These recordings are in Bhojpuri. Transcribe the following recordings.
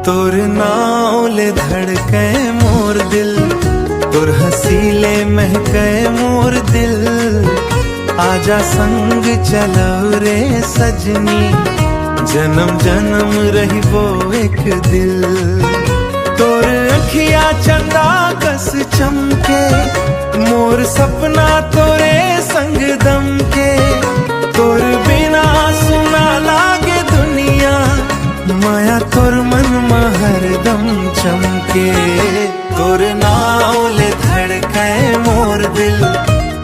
तोर नाले धड़के मोर दिल, तोर हसीले महके मोर दिल। आजा संग चलो रे सजनी, जन्म जन्म रही वो एक दिल। तोर अखिया चंदा कस चमके, मोर सपना तोरे संग दम के। तोर बिना सुना लागे दुनिया, माया तोर मन में हरदम चमके। तोर नाले धड़के मोर दिल,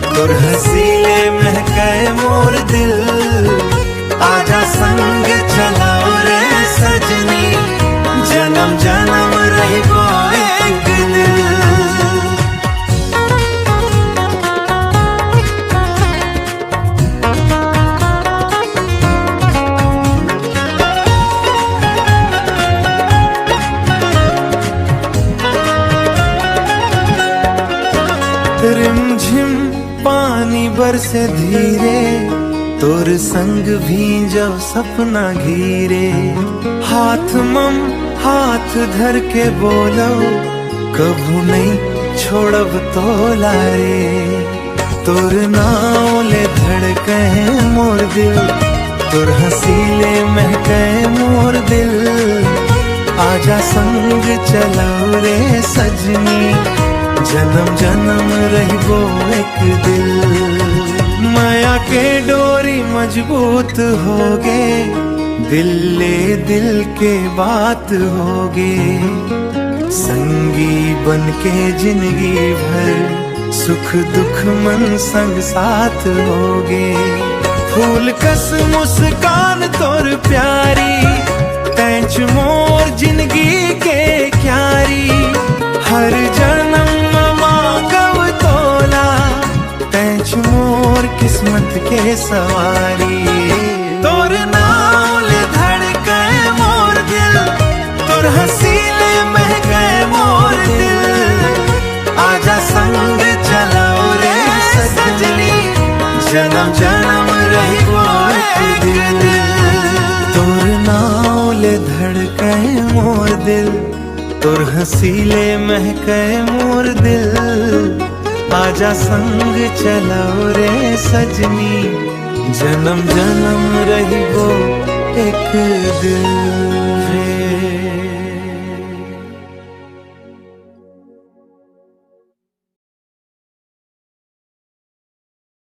तोर हसीले महके मोर दिल। आजा संग चलाओ रे सजनी, जन्म जन्म रही वो एक दिल। रिमझिम पानी बरसे धीरे, तोर संग भींजव सपना घीरे। हाथ मम हाथ धर के बोलो, कभू नहीं छोड़ब तोला रे। तोर नाले धड़के मोर दिल, तोर हसीले महके मोर दिल। आजा संग चलाओ रे सजनी, जन्म जन्म रही वो एक दिल। माया के डोरी मजबूत होगे, दिल ले दिल के बात होगे। संगी बन के जिंदगी भर, सुख दुख मन संग साथ होगे। फूल कस मुस्कान तोर प्यारी, तैच मोर जिंदगी के क्यारी। हर जन्म मांगव तोला, तैच मोर किस्मत के सवारी। तोर नाले धड़के मोर दिल, तोर हसीले महके मोर दिल। आजा संग चलाओ रे सजनी, जन्म जन्म रही वो एक दिल। तोर नाले धड़के मोर दिल, तोर हसीले महके मोर दिल। आजा संग चलाओ रे सजनी, जन्म जन्म रही वो एक दिल।